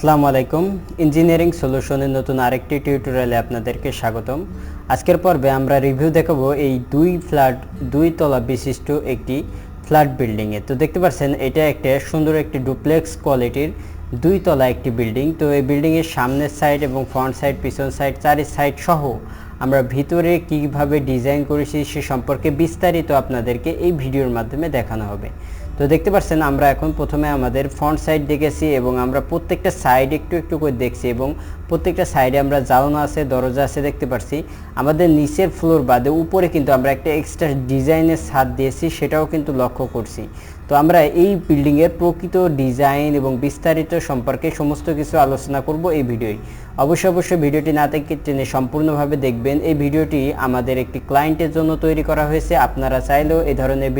আসসালামু আলাইকুম ইঞ্জিনিয়ারিং সলিউশনের নতুন আরেকটি টিউটোরিয়ালে আপনাদেরকে স্বাগতম। আজকের পর্বে আমরা রিভিউ দেখাবো এই দুই তলা বিশিষ্ট একটি ফ্ল্যাট বিল্ডিং এ। তো দেখতে পাচ্ছেন এটা একটা সুন্দর একটি ডুপ্লেক্স কোয়ালিটির দুই তলা একটি বিল্ডিং। তো এই বিল্ডিং এর সামনের সাইড এবং ফ্রন্ট সাইড, পিছন সাইড, চারি সাইড সহ আমরা ভিতরে কিভাবে ডিজাইন করেছি সে সম্পর্কে বিস্তারিত আপনাদেরকে এই ভিডিওর মাধ্যমে দেখানো হবে। তো দেখতে পাচ্ছেন আমরা এখন প্রথমে আমাদের ফ্রন্ট সাইড দেখেছি এবং আমরা প্রত্যেকটা সাইড একটু একটু করে দেখছি এবং প্রত্যেকটা সাইডে আমরা জানালা আছে, দরজা আছে দেখতে পাচ্ছি। আমাদের নিচের ফ্লোর বাদে উপরে কিন্তু আমরা একটা এক্সট্রা ডিজাইনের ছাদ দিয়েছি, সেটাও কিন্তু লক্ষ্য করছি। তো আমরা এই বিল্ডিংয়ের প্রকৃত ডিজাইন এবং বিস্তারিত সম্পর্কে সমস্ত কিছু আলোচনা করব এই ভিডিওয়। অবশ্যই ভিডিওটি না থেকে টেনে সম্পূর্ণভাবে দেখবেন। এই ভিডিওটি আমাদের একটি ক্লায়েন্টের জন্য তৈরি করা হয়েছে। আপনারা চাইলেও এই ধরনের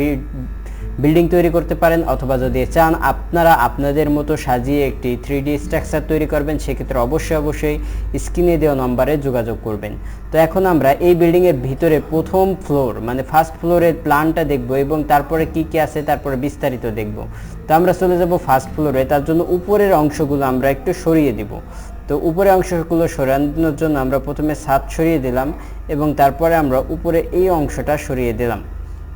বিল্ডিং তৈরি করতে পারেন, অথবা যদি চান আপনারা আপনাদের মতো সাজিয়ে একটি 3D স্ট্রাকচার তৈরি করবেন, সেক্ষেত্রে অবশ্যই স্ক্রিনে দেওয়া নম্বরে যোগাযোগ করবেন। তো এখন আমরা এই বিল্ডিংয়ের ভিতরে প্রথম ফ্লোর মানে ফার্স্ট ফ্লোরের প্ল্যানটা দেখব এবং তারপরে কি আছে তারপরে বিস্তারিত দেখব। তো আমরা চলে যাব ফার্স্ট ফ্লোরে। তার জন্য উপরের অংশগুলো আমরা একটু সরিয়ে দিব। তো উপরের অংশগুলো সরানোর জন্য আমরা প্রথমে ছাদ সরিয়ে দিলাম এবং তারপরে আমরা উপরে এই অংশটা সরিয়ে দিলাম।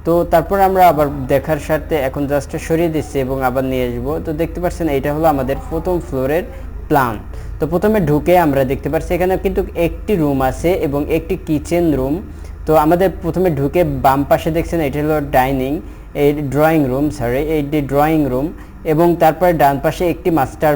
তো তারপর আমরা আবার দেখার স্বার্থে এখন জাস্ট সরিয়ে দিচ্ছি এবং আবার নিয়ে আসবো। তো দেখতে পাচ্ছেন এটা হলো আমাদের প্রথম ফ্লোরের প্ল্যান। তো প্রথমে ঢুকে আমরা দেখতে পাচ্ছি এখানে কিন্তু একটি রুম আছে এবং একটি কিচেন রুম। তো আমাদের প্রথমে ঢুকে বাম পাশে দেখছেন এটা হলো ড্রয়িং রুম এবং তারপরে ডান পাশে একটি মাস্টার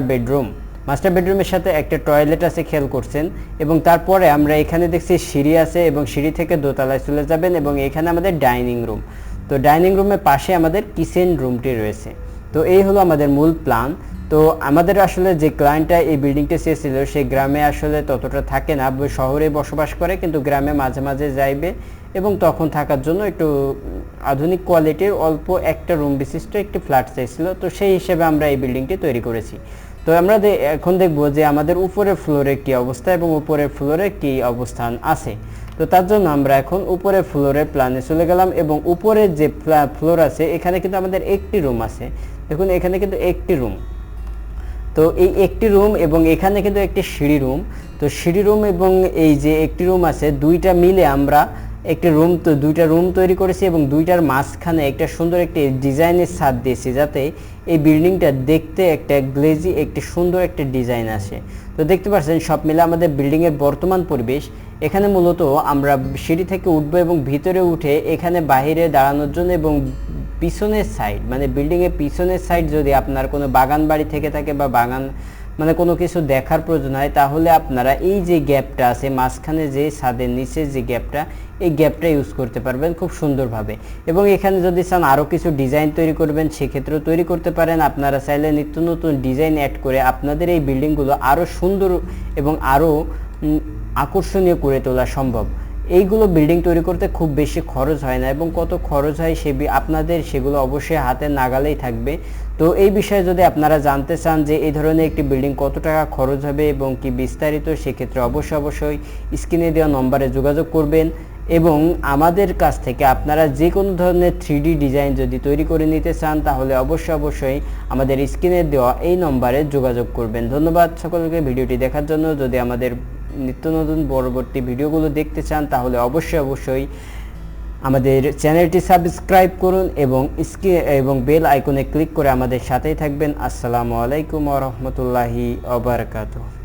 বেডরুমের সাথে একটা টয়লেট আছে, খেয়াল করছেন। এবং তারপরে আমরা এখানে দেখছি সিঁড়ি আছে এবং সিঁড়ি থেকে দোতলায় চলে যাবেন এবং এখানে আমাদের ডাইনিং রুম। তো ডাইনিং রুমের পাশে আমাদের কিচেন রুমটি রয়েছে। তো এই হলো আমাদের মূল প্ল্যান। তো আমাদের আসলে যে ক্লায়েন্টটা এই বিল্ডিংটা চেয়েছিল সে গ্রামে আসলে ততটা থাকে না, শহরে বসবাস করে, কিন্তু গ্রামে মাঝে মাঝে যাইবে এবং তখন থাকার জন্য একটু আধুনিক কোয়ালিটির অল্প একটা রুম বিশিষ্ট একটি ফ্ল্যাট চাইছিল। তো সেই হিসেবে আমরা এই বিল্ডিংটি তৈরি করেছি। তো আমরা এখন দেখবো যে আমাদের উপরের ফ্লোরে কি অবস্থা এবং উপরের ফ্লোরে কি অবস্থান আছে। তো তার জন্য আমরা এখন উপরের ফ্লোরের প্ল্যানে চলে গেলাম এবং উপরের যে ফ্লোর আছে এখানে কিন্তু আমাদের একটি রুম আছে। দেখুন এখানে কিন্তু একটি রুম। তো এই একটি রুম এবং এখানে কিন্তু একটি সিঁড়ি রুম। তো সিঁড়ি রুম এবং এই যে একটি রুম আছে, দুইটা মিলে আমরা দুইটা রুম তৈরি করেছি এবং দুইটার মাঝখানে একটা সুন্দর একটি ডিজাইনের ছাদ দিয়েছি, যাতে এই বিল্ডিংটা দেখতে একটা গ্লেজি একটি সুন্দর একটা ডিজাইন আসে। তো দেখতে পাচ্ছেন সব মিলে আমাদের বিল্ডিংয়ের বর্তমান পরিবেশ। এখানে মূলত আমরা সিঁড়ি থেকে উঠবো এবং ভিতরে উঠে এখানে বাইরে দাঁড়ানোর জন্য এবং পিছনের সাইড মানে বিল্ডিংয়ের পিছনের সাইড যদি আপনার কোনো বাগান বাড়ি থেকে থাকে বা বাগান মানে কোনো কিছু দেখার প্রয়োজন হয়, তাহলে আপনারা এই যে গ্যাপটা আছে মাঝখানে যে ছাদের নিচে যে গ্যাপটা, এই গ্যাপটা ইউজ করতে পারবেন খুব সুন্দরভাবে। এবং এখানে যদি চান আরও কিছু ডিজাইন তৈরি করবেন সেক্ষেত্রেও তৈরি করতে পারেন। আপনারা চাইলে নিত্য নতুন ডিজাইন অ্যাড করে আপনাদের এই বিল্ডিংগুলো আরও সুন্দর এবং আরও আকর্ষণীয় করে তোলা সম্ভব। এইগুলো বিল্ডিং তৈরি করতে খুব বেশি খরচ হয় না এবং কত খরচ হয় আপনাদের সেগুলো অবশ্যই হাতের নাগালেই থাকবে। তো এই বিষয়ে যদি আপনারা জানতে চান যে এই ধরনের একটি বিল্ডিং কত টাকা খরচ হবে এবং কি বিস্তারিত, সেক্ষেত্রে অবশ্যই স্ক্রিনে দেওয়া নম্বরে যোগাযোগ করবেন এবং আমাদের কাছ থেকে আপনারা যে কোনো ধরনের 3D ডিজাইন যদি তৈরি করে নিতে চান তাহলে অবশ্যই আমাদের স্ক্রিনে দেওয়া এই নম্বরে যোগাযোগ করবেন। ধন্যবাদ সকলকে ভিডিওটি দেখার জন্য। যদি আমাদের নিত্য নতুন পরবর্তী ভিডিওগুলো দেখতে চান তাহলে অবশ্যই আমাদের চ্যানেলটি সাবস্ক্রাইব করুন এবং বেল আইকনে ক্লিক করে আমাদের সাথেই থাকবেন। আসসালামু আলাইকুম ওয়া রাহমাতুল্লাহি ওয়া বারাকাতুহু।